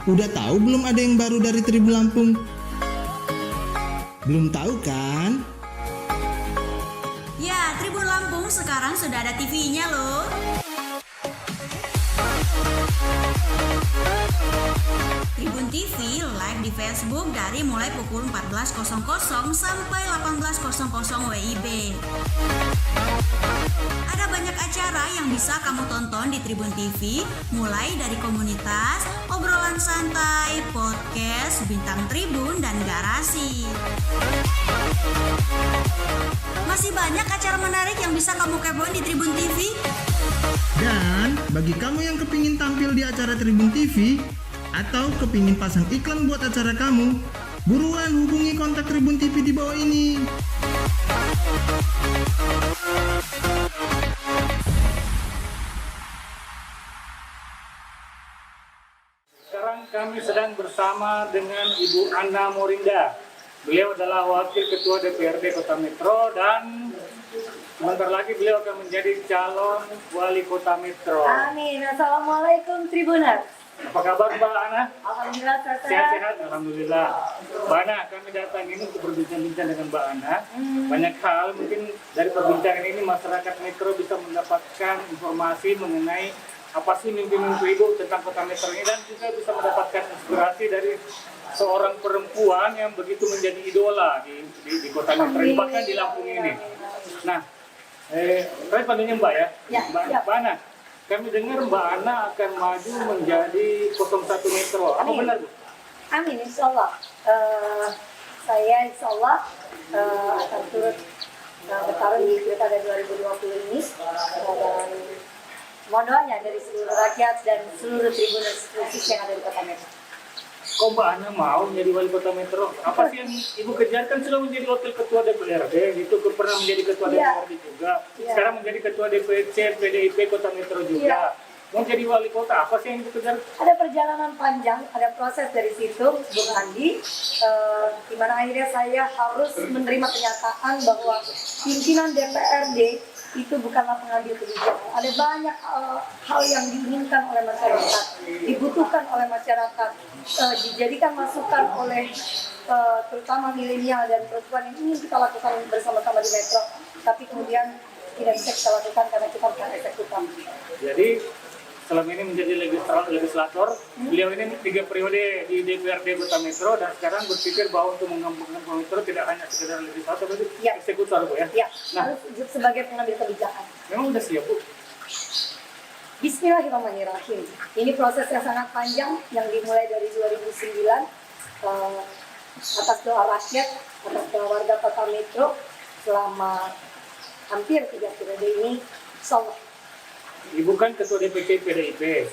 Udah tahu belum ada yang baru dari Tribun Lampung? Belum tahu kan? Ya, Tribun Lampung sekarang sudah ada TV-nya loh. Tribun TV live di Facebook dari mulai pukul 14.00 sampai 18.00 WIB. Ada banyak acara yang bisa kamu tonton di Tribun TV, mulai dari komunitas, obrolan santai, podcast, bintang Tribun, dan garasi. Masih banyak acara menarik yang bisa kamu kepoin di Tribun TV. Dan bagi kamu yang kepingin tampil di acara Tribun TV atau kepingin pasang iklan buat acara kamu, buruan hubungi kontak Tribun TV di bawah ini. Sekarang kami sedang bersama dengan Ibu Anna Morinda. Beliau adalah Wakil Ketua DPRD Kota Metro dan sebentar lagi beliau akan menjadi calon Wali Kota Metro. Amin. Assalamualaikum Tribuners. Apa kabar Mbak Ana? Alhamdulillah sehat. Sehat-sehat, Alhamdulillah. Mbak Ana, kami datang ini untuk berbincang-bincang dengan Mbak Ana. Banyak hal, mungkin dari perbincangan ini masyarakat Metro bisa mendapatkan informasi mengenai apa sih mimpi-mimpi Ibu tentang Kota Metro ini, dan juga bisa mendapatkan inspirasi dari seorang perempuan yang begitu menjadi idola di Kota Metro ini, bahkan di Lampung ini. Nah, saya panggilnya Mbak ya? Ya, Mbak Ana. Kami dengar Mbak Ana akan maju menjadi 01 Metro. Apa Amin. benar, Bu? Amin, insya Allah. Saya insya Allah akan turut bertarung di Pilkada 2020 ini. Dan mohon doanya dari seluruh rakyat dan seluruh Tribuners khusus yang ada di Kota Metro. Kok Mbak Ana mau menjadi wali kota Metro? Apa sih yang Ibu kejar? Kan sudah menjadi wakil ketua DPRD, gitu. Pernah menjadi ketua DPRD juga. Sekarang menjadi ketua DPC PDIP Kota Metro juga. Mau jadi wali kota, apa sih yang Ibu kejar? Ada perjalanan panjang, ada proses dari situ, Bung Andi, di mana akhirnya saya harus menerima kenyataan bahwa pimpinan DPRD itu bukanlah pengambil kebijakan. Ada banyak hal yang diinginkan oleh masyarakat, dibutuhkan oleh masyarakat, dijadikan masukan oleh terutama milenial dan perempuan yang ingin kita lakukan bersama-sama di Metro, tapi kemudian tidak bisa kita lakukan karena kita bukan eksekutif. Jadi selama ini menjadi legislator, beliau ini 3 periode di DPRD Kota Metro, dan sekarang berpikir bahwa untuk mengembangkan Kota Metro tidak hanya sekedar legislator, tapi eksekutor, Bu ya? Ya, Nah, harus sebagai pengambil kebijakan. memang udah siap, Bu? Bismillahirrahmanirrahim. Ini proses yang sangat panjang yang dimulai dari 2009 atas doa rakyat, atas doa warga Kota Metro selama hampir 3 periode ini. Insyaallah. Ibu kan ketua DPC PDIP.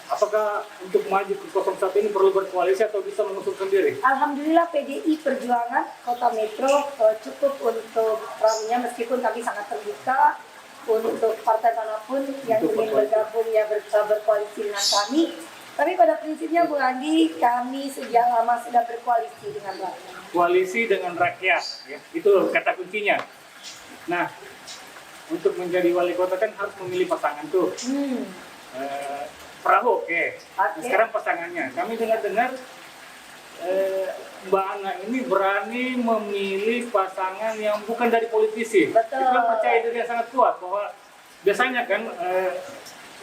Apakah untuk maju ke 01 ini perlu berkoalisi atau bisa mengusung sendiri? Alhamdulillah PDI Perjuangan Kota Metro cukup untuk perannya, meskipun kami sangat terbuka untuk partai manapun yang ingin bergabung ya berkoalisi dengan kami. Tapi pada prinsipnya Bu Andi, kami sejak lama sudah berkoalisi dengan rakyat. Koalisi dengan rakyat, ya. Itu kata kuncinya. Nah, untuk menjadi wali kota kan harus memilih pasangan tuh. Perahu, oke. Nah, sekarang pasangannya. Kami dengar-dengar Mbak Ana ini berani memilih pasangan yang bukan dari politisi. Betul. Itu kan percaya diri yang sangat kuat bahwa biasanya kan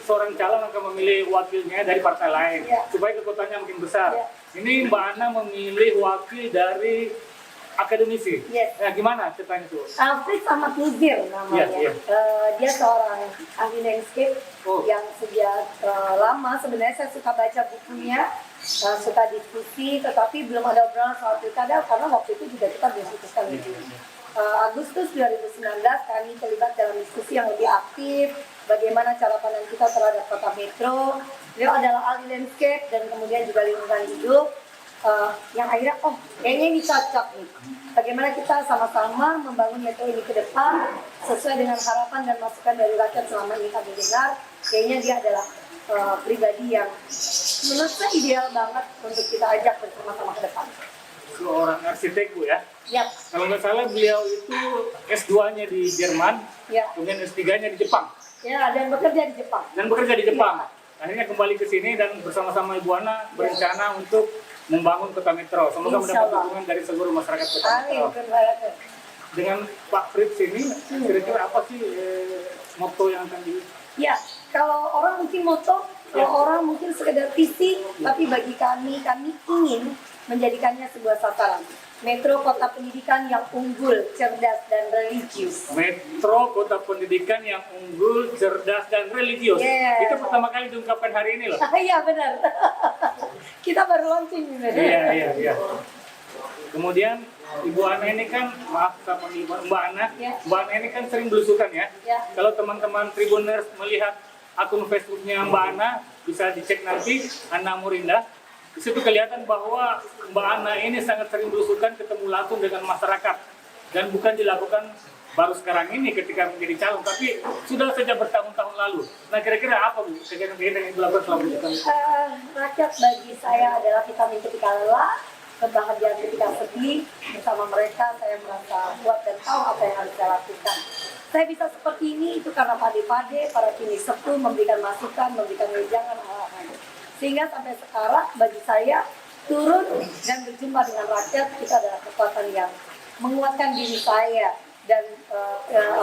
seorang calon akan memilih wakilnya dari partai lain supaya kekuatannya makin besar. Ini Mbak Ana memilih wakil dari akademisi. Nah, gimana ceritanya itu? Alfred Ahmad Nuzir namanya. Dia seorang ahli landscape yang sejak lama sebenarnya saya suka baca bukunya, suka diskusi, tetapi belum ada obrolan soal pilkada karena waktu itu juga kita belum putuskan itu. Agustus 2019 kami terlibat dalam diskusi yang lebih aktif, bagaimana cara pandang kita terhadap Kota Metro. Beliau adalah ahli landscape dan kemudian juga lingkungan hidup. Yang akhirnya, kayaknya ini cocok nih. Bagaimana kita sama-sama membangun metro ini ke depan sesuai dengan harapan dan masukan dari rakyat selama ini kami dengar. Kayaknya dia adalah pribadi yang menurut saya ideal banget untuk kita ajak bersama-sama ke depan. Seorang arsitek, Bu ya? Ya. Kalau nggak salah beliau itu S2-nya di Jerman, kemudian S3-nya di Jepang. Ya, dan bekerja di Jepang. Dan bekerja di Jepang. akhirnya kembali ke sini dan bersama-sama Ibu Ana berencana untuk membangun Kota Metro. Semoga mendapat dukungan dari seluruh masyarakat Kota Metro. Dengan Pak Fritz ini, kira-kira apa sih motto yang akan di... Ya, kalau orang mungkin moto, kalau orang mungkin sekedar visi, tapi bagi kami ingin menjadikannya sebuah sasaran. Metro Kota Pendidikan yang unggul, cerdas, dan religius. Metro Kota Pendidikan yang unggul, cerdas, dan religius. Yeah. Itu pertama kali diungkapkan hari ini loh. Iya benar. Kita baru launching ini. Iya. Kemudian Ibu Ana ini kan, maaf sama Mbak Ana, Mbak Ana ini kan sering belusukan ya. Kalau teman-teman Tribuners melihat akun Facebooknya Mbak Ana, bisa dicek nanti, Ana Murinda. Di situ kelihatan bahwa Mbak Ana ini sangat sering belusukan, ketemu langsung dengan masyarakat, dan bukan dilakukan baru sekarang ini ketika menjadi calon, tapi sudah sejak bertahun-tahun lalu. Nah, kira-kira apa Bu kegiatan-kegiatan yang dilakukan selama ini? Rakyat bagi saya adalah vitamin ketika lelah, kebahagiaan ketika sedih. Bersama mereka saya merasa kuat dan tahu apa yang harus saya lakukan. Saya bisa seperti ini itu karena pade-pade, para kini sepuh memberikan masukan, memberikan wejangan hal-hal. Sehingga sampai sekarang bagi saya turun dan berjumpa dengan rakyat itu adalah kekuatan yang menguatkan diri saya dan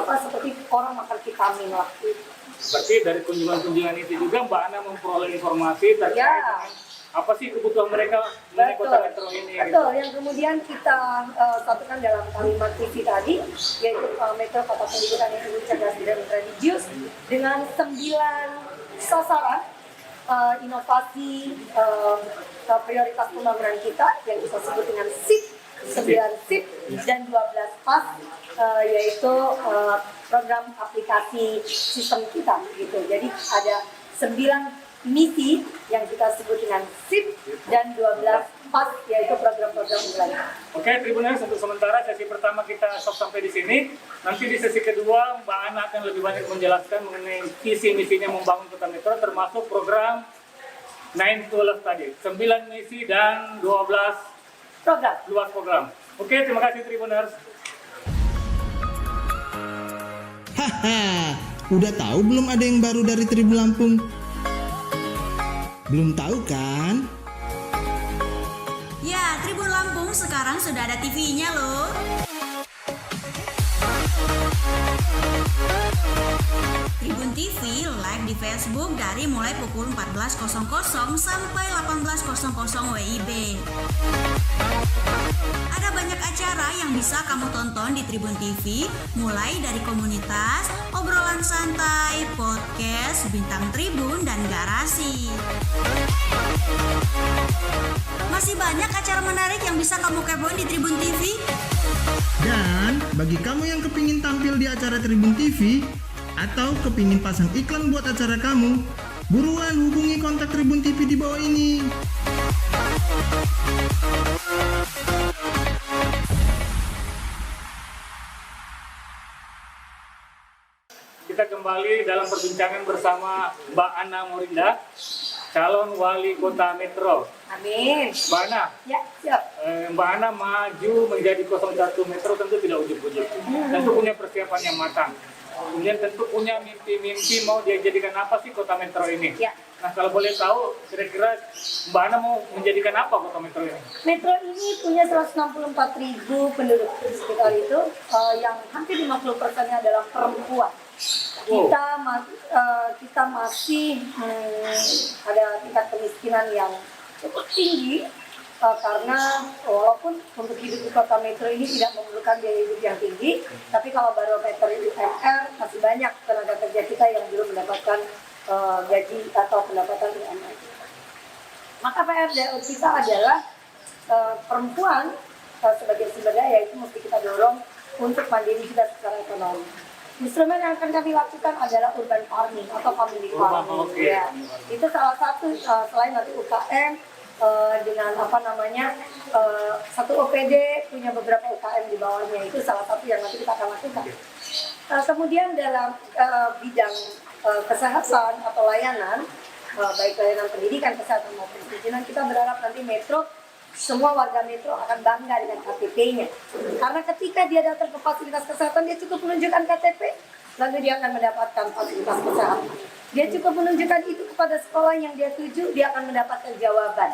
seperti orang makan vitamin waktu itu. Berarti dari kunjungan-kunjungan itu juga Mbak Ana memperoleh informasi terkait dengan apa sih kebutuhan mereka mengenai Kota Metro ini? Betul, yang kemudian kita satukan dalam kalimat visi tadi, yaitu Metro Kota Pendidikan yang unggul, cerdas, dan religius dengan 9 sasaran inovasi prioritas pembangunan kita yang kita sebut dengan SIP, 9 SIP dan 12 PAS, yaitu program aplikasi sistem kita gitu. Jadi ada 9 misi yang kita sebut dengan SIP dan 12 PAS, yaitu program-program unggulan. Oke, Tribuners, untuk sementara sesi pertama kita stop sampai di sini. Nanti di sesi kedua Mbak Ana akan lebih banyak menjelaskan mengenai visi misinya membangun Kota Metro, termasuk program 9-12 tadi, 9 misi dan 12 program. Oke, terima kasih Tribuners. Haha, udah tahu belum ada yang baru dari Tribun Lampung? Belum tahu kan? Ya, Tribun Lampung sekarang sudah ada TV-nya loh. Tribun TV live di Facebook dari mulai pukul 14.00 sampai 18.00 WIB. Ada banyak acara yang bisa kamu tonton di Tribun TV, mulai dari komunitas, obrolan santai, podcast, bintang tribun, dan garasi. Masih banyak acara menarik yang bisa kamu kepoin di Tribun TV. Dan bagi kamu yang kepingin tampil di acara Tribun TV atau kepingin pasang iklan buat acara kamu, buruan hubungi kontak Tribun TV di bawah ini. Kita kembali dalam perbincangan bersama Mbak Ana Murinda, calon wali Kota Metro. Amin. Mbak Ana, Ya, siap. Mbak Ana maju menjadi 01 Metro tentu tidak ujuk-ujuk. Tentu punya persiapan yang matang. Kemudian tentu punya mimpi-mimpi mau dia jadikan apa sih Kota Metro ini. Ya. Nah, kalau boleh tahu, kira-kira Mbak Ana mau menjadikan apa Kota Metro ini? Metro ini punya 164.000 penduduk sekitar itu, yang hampir 50%-nya adalah perempuan. Kita masih ada tingkat kemiskinan yang cukup tinggi, karena walaupun untuk hidup di Kota Metro ini tidak memerlukan biaya hidup yang tinggi, tapi kalau barometer UMR masih banyak tenaga kerja kita yang belum mendapatkan gaji atau pendapatan UMR. Maka PR kita adalah perempuan sebagai sumber daya itu mesti kita dorong untuk mandiri juga secara ekonomi. Instrumen yang akan kami lakukan adalah urban farming atau family farming. Ya. Itu salah satu selain nanti UKM dengan satu OPD punya beberapa UKM di bawahnya, itu salah satu yang nanti kita akan lakukan. Kemudian dalam bidang kesehatan atau layanan, baik layanan pendidikan, kesehatan maupun perizinan, kita berharap nanti Metro, semua warga Metro akan bangga dengan KTP-nya. Karena ketika dia datang ke fasilitas kesehatan, dia cukup menunjukkan KTP, lalu dia akan mendapatkan fasilitas kesehatan. Dia cukup menunjukkan itu kepada sekolah yang dia tuju, dia akan mendapatkan jawaban.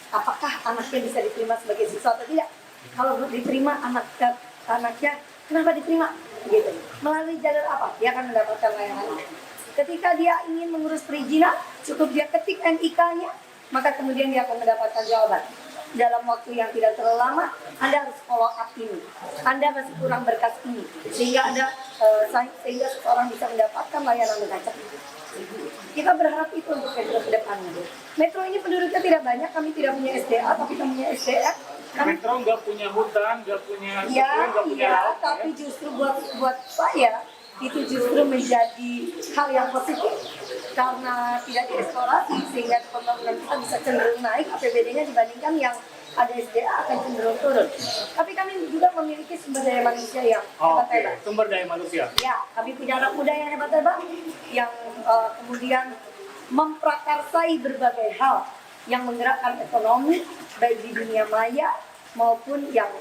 Apakah anaknya bisa diterima sebagai siswa atau tidak? Kalau diterima anaknya, kenapa diterima? Gitu. Melalui jalur apa? Dia akan mendapatkan layanan. Ketika dia ingin mengurus perizinan, cukup dia ketik NIK-nya, maka kemudian dia akan mendapatkan jawaban. Dalam waktu yang tidak terlalu lama, Anda harus follow up ini. Anda masih kurang berkas ini, sehingga sehingga seseorang bisa mendapatkan layanan dengan cepat. Kita berharap itu untuk Metro ke depannya. Metro ini penduduknya tidak banyak, kami tidak punya SDA, tapi kami punya SDM. Metro nggak punya hutan, nggak punya Ya, nggak punya iya, laut, tapi justru buat saya itu justru menjadi hal yang positif karena tidak dieksplorasi sehingga pembangunan kita bisa cenderung naik, APBD-nya dibandingkan yang ada SDA akan cenderung turun. Tapi kami juga memiliki sumber daya manusia yang hebat-hebat. Sumber daya manusia. Ya, kami punya anak muda yang hebat-hebat yang kemudian memprakarsai berbagai hal yang menggerakkan ekonomi baik di dunia maya maupun yang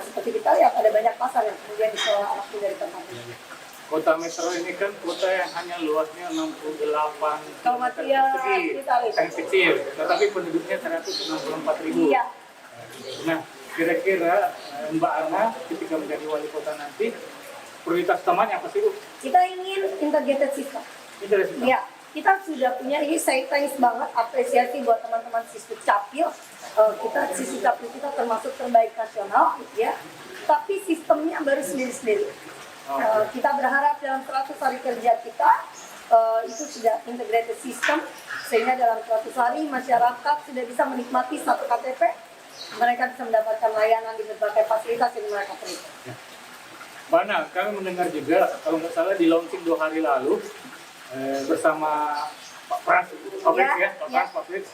seperti kita lihat ada banyak pasar yang kemudian dikelola anak muda di tempat ini. Kota Metro ini kan kota yang hanya luasnya 68 Kalau persegi, kita yang kecil, tetapi penduduknya 164.000. Iya. Nah, kira-kira Mbak Ana ketika menjadi wali kota nanti, prioritas utamanya apa sih, Bu? Kita ingin integrated system. Ya, kita sudah punya ini, saya thanks banget, apresiasi buat teman-teman Sisduk Capil. Sisduk Capil kita termasuk terbaik nasional, ya. Tapi sistemnya baru sendiri-sendiri. Kita berharap dalam 100 hari kerja kita itu sudah integrated system, sehingga dalam 100 hari masyarakat sudah bisa menikmati satu KTP, mereka bisa mendapatkan layanan di berbagai fasilitas yang mereka perlukan. Mana, kami mendengar juga, kalau nggak salah di launching 2 hari lalu bersama Pak Frans, Pak Frans,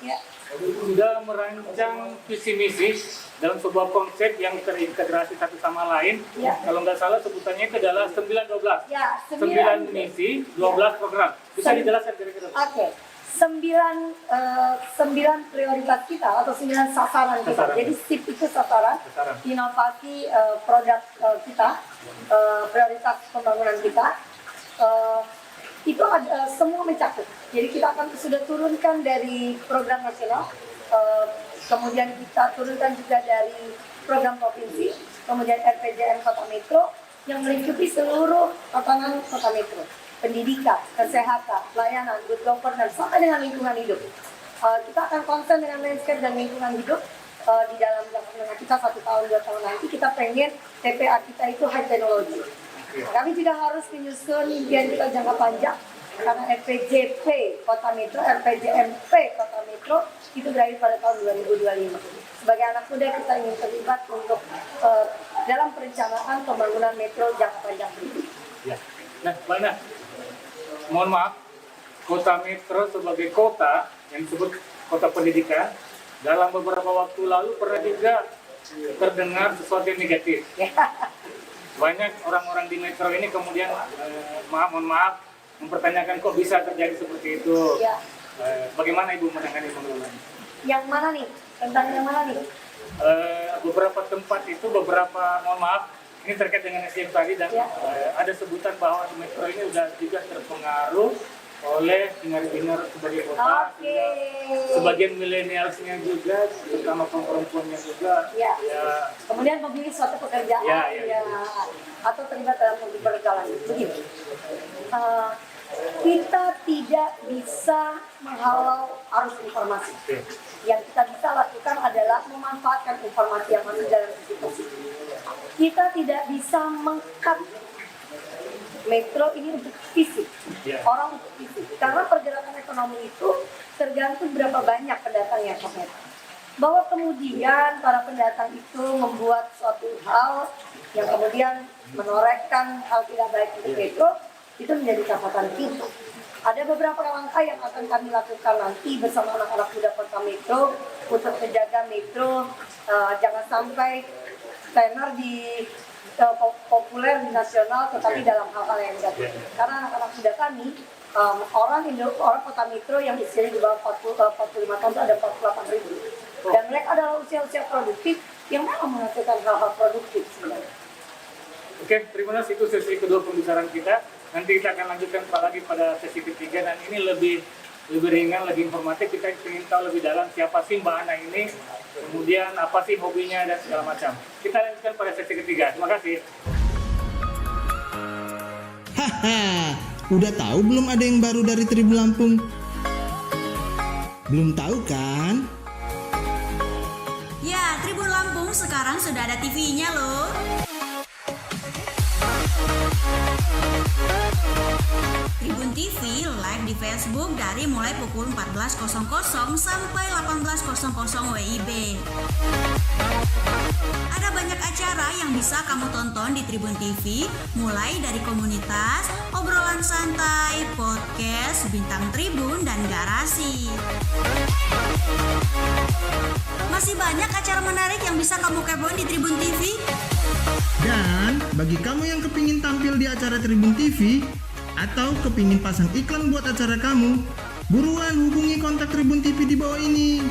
sudah merancang visi misi dalam sebuah konsep yang terintegrasi satu sama lain. Ya. Kalau nggak salah sebutannya itu adalah 9-12. Ya, 9 misi, 12 program. Bisa dijelaskan kira-kira? Oke. 9 prioritas kita atau 9 sasaran kita. Jadi SIP itu sasaran. Inovasi produk kita, prioritas pembangunan kita. Itu semua mencakup. Jadi kita akan sudah turunkan dari program nasional, kemudian kita turunkan juga dari program provinsi, kemudian RPJM Kota Metro yang melingkupi seluruh tatanan Kota Metro, pendidikan, kesehatan, layanan, good governance, sampai dengan lingkungan hidup. Kita akan konsen dengan landscape dan lingkungan hidup di dalam jangka menengah kita 1 tahun 2 tahun nanti. Kita pengen TPA kita itu high technology. Kami juga harus menyusun impian kita jangka panjang karena RPJP Kota Metro, RPJMP Kota Metro itu berakhir pada tahun 2025. Sebagai anak muda kita ingin terlibat untuk dalam perencanaan pembangunan metro jangka panjang ini. Ya. Nah, Mbak, mohon maaf, Kota Metro sebagai kota yang disebut kota pendidikan, dalam beberapa waktu lalu pernah juga terdengar sesuatu yang negatif. Banyak orang-orang di Metro ini kemudian mohon maaf mempertanyakan kok bisa terjadi seperti itu. Ya. Bagaimana Ibu menangani pengelolaannya? Yang mana nih? Tentang yang mana nih? Beberapa tempat itu mohon maaf, ini terkait dengan SDM tadi dan Ya. Ada sebutan bahwa di Metro ini sudah juga terpengaruh oleh hingar-bingar sebagai kota, Oke. sebagian milenialsnya juga, terutama perempuannya juga. Ya. Ya, Kemudian memilih suatu pekerjaan Ya. atau terlibat dalam pekerjaan. Begini, kita tidak bisa menghalau arus informasi. Yang kita bisa lakukan adalah memanfaatkan informasi yang masuk dalam institusi. Kita tidak bisa meng-cut Metro ini untuk fisik, orang untuk fisik. Karena pergerakan ekonomi itu tergantung berapa banyak pendatang yang ke Metro. Bahwa kemudian para pendatang itu membuat suatu hal yang kemudian menorehkan hal tidak baik untuk Metro, itu menjadi catatan kita. Ada beberapa langkah yang akan kami lakukan nanti bersama anak-anak muda Kota Metro untuk menjaga Metro jangan sampai tenar di populer di nasional, tetapi dalam hal-hal yang negatif. Karena anak-anak muda kami, orang Kota Metro yang usianya di bawah 45 tahun itu ada 48.000. Dan mereka adalah usia-usia produktif yang memang menghasilkan hal-hal produktif sebenarnya. Oke, terima kasih. Itu sesi kedua pembicaraan kita. Nanti kita akan lanjutkan lagi pada sesi ketiga, dan ini lebih ringan, lebih informatif. Kita ingin tahu lebih dalam siapa sih Mbak Ana ini, kemudian apa sih hobinya dan segala macam. Kita lanjutkan pada sesi ketiga. Terima kasih. Haha, udah tahu belum ada yang baru dari Tribun Lampung? Belum tahu kan? Ya, Tribun Lampung sekarang sudah ada TV-nya loh. Tribun TV live di Facebook dari mulai pukul 14.00 sampai 18.00 WIB. Ada banyak acara yang bisa kamu tonton di Tribun TV, mulai dari komunitas, obrolan santai, podcast, bintang tribun, dan garasi. Masih banyak acara menarik yang bisa kamu kepoin di Tribun TV. Dan bagi kamu yang kepingin tampil di acara Tribun TV atau kepingin pasang iklan buat acara kamu, buruan hubungi kontak Tribun TV di bawah ini.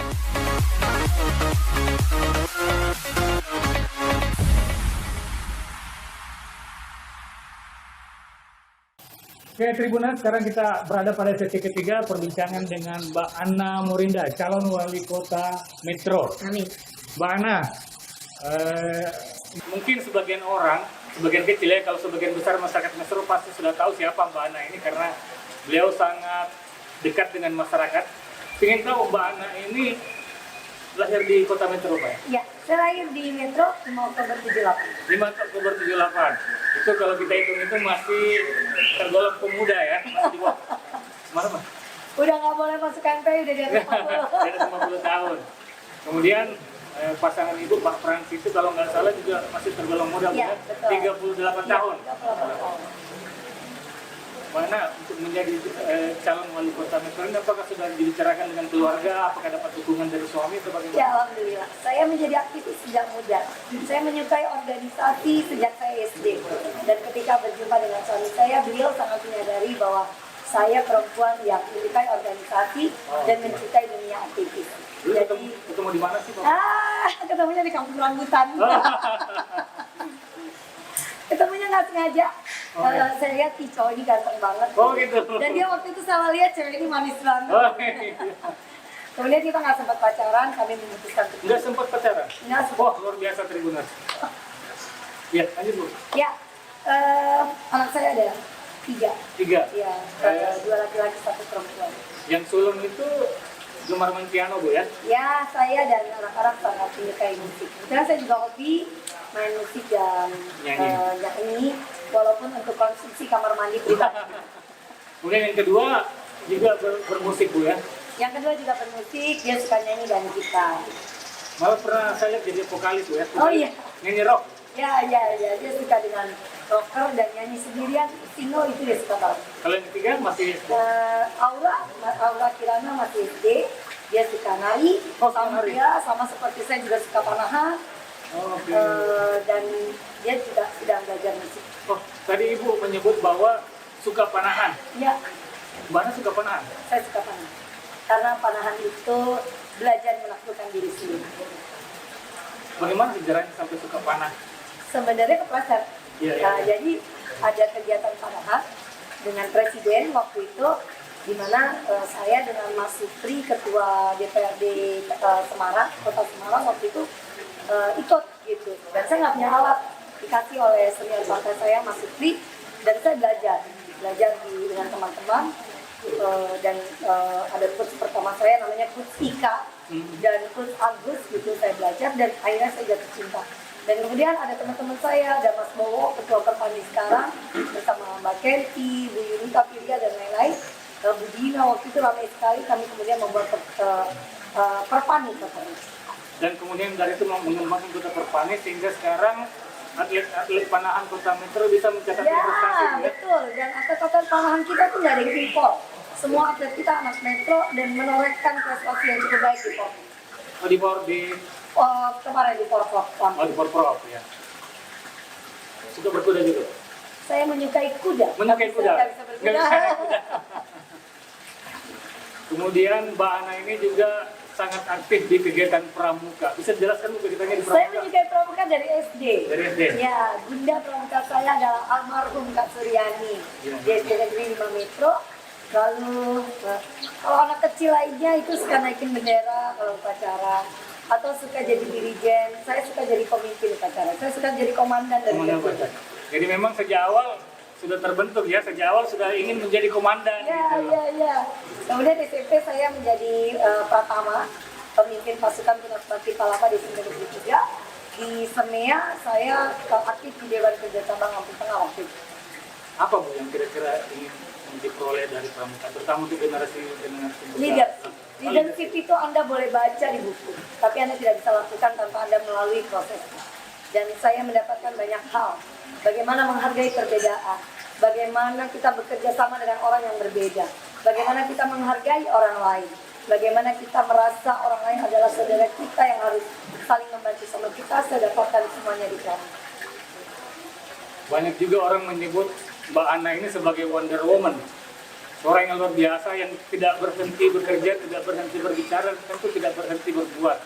Oke Tribunan, sekarang kita berada pada sesi ketiga perbincangan dengan Mbak Ana Morinda, calon wali kota Metro. Amin. Mbak Ana, mungkin sebagian orang, sebagian kecil ya, kalau sebagian besar masyarakat Metro pasti sudah tahu siapa Mbak Ana ini karena beliau sangat dekat dengan masyarakat. Ingin tahu Mbak Ana ini lahir di kota Metro, Pak? Ya, saya lahir di Metro 5 Oktober 78. 5 Oktober 78. Itu kalau kita hitung itu masih tergolong pemuda ya, masih di bawah. Mana, Pak? Udah nggak boleh masuk MPI, udah di atas 50. Di atas 50 tahun. Kemudian pasangan ibu Pak Frans itu kalau nggak salah juga masih tergolong muda, Ya, betul. 38 tahun. Mana untuk menjadi calon wali kota Metro ini, apakah sudah dibicarakan dengan keluarga? Apakah dapat dukungan dari suami atau bagaimana? Ya, alhamdulillah. Saya menjadi aktivis sejak muda. Saya menyukai organisasi sejak saya SD. Dan ketika berjumpa dengan suami saya, beliau sangat menyadari bahwa saya perempuan yang menyukai organisasi dan mencintai dunia aktivis. Dulu Jadi, ketemu di mana sih, Pak? ketemunya di kampung rambutan. Ketemunya nggak sengaja. Saya lihat ih cowok ini ganteng banget. Oh gitu. Dan dia waktu itu salah lihat cewek ini manis banget. Oh, iya. Kemudian kita nggak sempat pacaran, kami memutuskan untuk Nggak sempat pacaran? Nggak sempat. Wah, luar biasa Tribunas. Ya, lanjut Bu. Ya, anak saya ada 3. 3. Ya, 2 laki-laki 1 perempuan. Yang sulung itu gemar main piano Bu ya? Ya, saya dan anak-anak sangat menyukai musik. Kemudian saya juga hobi main musik dan nyanyi, walaupun untuk konsumsi kamar mandi pribadi. Kemudian yang kedua juga bermusik Bu ya? Yang kedua juga bermusik, dia suka nyanyi dan gitar. Malah pernah saya lihat jadi vokalis Bu ya? Oh iya. Nyanyi rock? Ya, dia suka dengan rocker dan nyanyi sendirian, single itu dia suka banget. Kalau yang ketiga masih Aura Kirana masih SD, dia suka nari, sama nari. dia sama seperti saya juga suka panahan. Oke. Dan dia juga sedang belajar musik. Oh, tadi Ibu menyebut bahwa suka panahan. Ya, Mbak Ana suka panahan? saya suka panahan. Karena panahan itu belajar menaklukkan diri sendiri. Bagaimana sejarahnya sampai suka panah? Sebenarnya kepleset. Iya. Jadi ada kegiatan panahan dengan presiden waktu itu, di mana saya dengan Mas Supri, ketua DPRD Semarang, Kota Semarang waktu itu ikut gitu. Dan saya nggak punya alat, dikasih oleh senior partai saya Mas Supri, dan saya belajar dengan teman-teman. Dan ada coach pertama saya namanya coach Ika dan coach Agus gitu, saya belajar dan akhirnya saya jatuh cinta. Dan kemudian ada teman-teman saya, ada Mas Bowo, ketua Perpandi sekarang, bersama Mbak Kenti, Bu Yunita Piria dan lain-lain, Bu Dina, waktu itu ramai sekali kami kemudian membuat Perpandi. Dan kemudian dari itu mengembangkan kota Perpani sehingga sekarang atlet panahan kota Metro bisa mencatat prestasi. Ya, betul. Dan atlet-atlet panahan kita tuh nggak ada yang impor. Semua atlet kita anak Metro dan menorehkan prestasi yang cukup baik di POR. Oh, di POR di Kemarin di POR-POR. Oh, di POR ya. Suka berkuda juga? Saya menyukai kuda. Menyukai kuda? Nggak bisa berkuda. Nggak bisa naik kuda. Kemudian Mbak Ana ini juga sangat aktif di kegiatan pramuka. Bisa jelaskan Bu kegiatannya di Saya pramuka? menyukai pramuka dari SD. Dari SD? Ya, bunda pramuka saya adalah almarhum Kak Suryani. Ya. Di SD Negeri 5 Metro. Lalu kalau anak kecil lainnya itu suka naikin bendera kalau upacara. Atau suka jadi dirijen, saya suka jadi pemimpin upacara. Saya suka jadi komandan dari Komandan kecil. upacara. Jadi memang sejak awal sudah terbentuk ya, sejak awal sudah ingin menjadi komandan Ya, gitu. ya. Kemudian di SMP saya menjadi Pratama, pemimpin pasukan Tunas Bakti Palapa di Negeri 3. Di Semea saya aktif di Dewan Kerja Cabang Lampung Tengah waktu itu. Apa Bu yang kira-kira ingin diperoleh dari pramuka, terutama untuk generasi muda? Leadership. Leadership itu Anda boleh baca di buku, tapi Anda tidak bisa lakukan tanpa Anda melalui prosesnya. Dan saya mendapatkan banyak hal. Bagaimana menghargai perbedaan, bagaimana kita bekerja sama dengan orang yang berbeda, bagaimana kita menghargai orang lain, bagaimana kita merasa orang lain adalah saudara kita yang harus saling membantu sama kita. Saya dapatkan semuanya di sana. Banyak juga orang menyebut Mbak Ana ini sebagai Wonder Woman. Seorang yang luar biasa yang tidak berhenti bekerja, tidak berhenti berbicara, tentu tidak berhenti berbuat.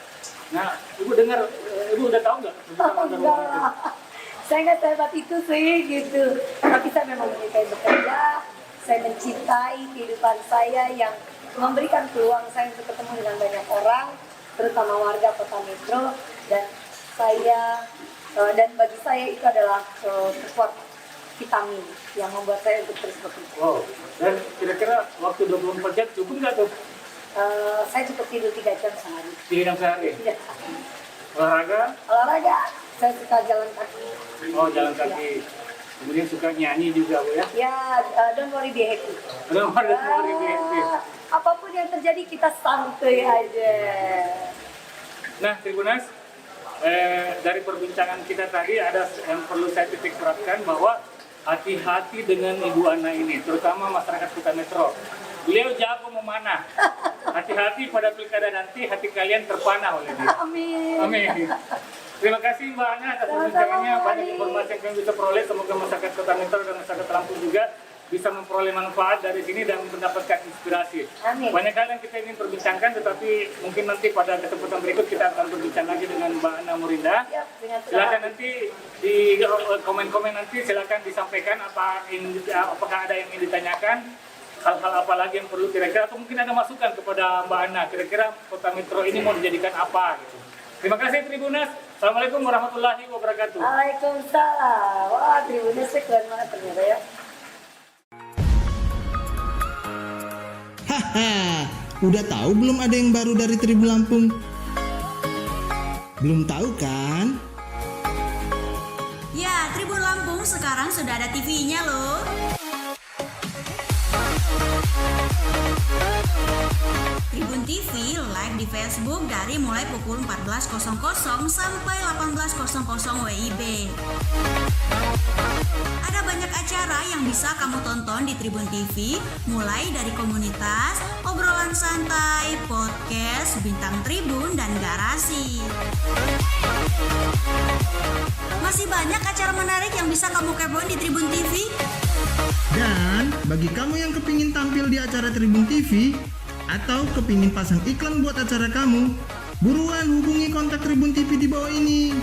Nah, Ibu dengar, Ibu udah tahu nggak tentang Wonder Woman itu? Saya nggak sehebat itu sih gitu. Tapi saya memang menyukai bekerja. Saya mencintai kehidupan saya yang memberikan peluang saya untuk ketemu dengan banyak orang, terutama warga Kota Metro. Dan bagi saya itu adalah support vitamin yang membuat saya untuk terus bekerja. Wow. Dan kira-kira waktu 24 jam cukup nggak tuh? Saya cukup tidur 3 jam sehari. 3 jam sehari. Ya. Olahraga? Saya suka jalan kaki. Oh, jalan kaki. Kemudian suka nyanyi juga Bu ya? Ya, don't worry, be happy. Belum ada seperti itu. Apapun yang terjadi kita santai aja. Nah, Tribunas, dari perbincangan kita tadi ada yang perlu saya titik beratkan bahwa hati-hati dengan Ibu Ana ini, terutama masyarakat Kota Metro. Beliau jago memanah. Hati-hati pada pilkada nanti, hati kalian terpanah oleh dia. Amin. Amin. Terima kasih Mbak Ana atas perbincangannya. Banyak informasi yang kami bisa peroleh. Semoga masyarakat Kota Metro dan masyarakat Lampung juga bisa memperoleh manfaat dari sini dan mendapatkan inspirasi. Amin. Banyak hal yang kita ingin perbincangkan, tetapi mungkin nanti pada kesempatan berikut kita akan berbincang lagi dengan Mbak Ana Murinda. Siap, dengan senang Silakan hati. nanti di komen-komen nanti silakan disampaikan apakah ada yang ingin ditanyakan, hal-hal apa lagi yang perlu kira-kira, atau mungkin ada masukan kepada Mbak Ana, kira-kira Kota Metro ini mau dijadikan apa gitu. Terima kasih Tribunas. Assalamualaikum warahmatullahi wabarakatuh. Waalaikumsalam. Wah, Tribunnya sih keren banget ternyata ya. Haha, udah tahu belum ada yang baru dari Tribun Lampung? Belum tahu kan? Ya, Tribun Lampung sekarang sudah ada TV-nya loh. Tribun TV live di Facebook dari mulai pukul 14.00 sampai 18.00 WIB. Ada banyak acara yang bisa kamu tonton di Tribun TV, mulai dari komunitas, obrolan santai, podcast, bintang Tribun, dan garasi. Masih banyak acara menarik yang bisa kamu kepoin di Tribun TV. Dan bagi kamu yang kepingin tampil di acara Tribun TV atau kepingin pasang iklan buat acara kamu, buruan hubungi kontak Tribun TV di bawah ini.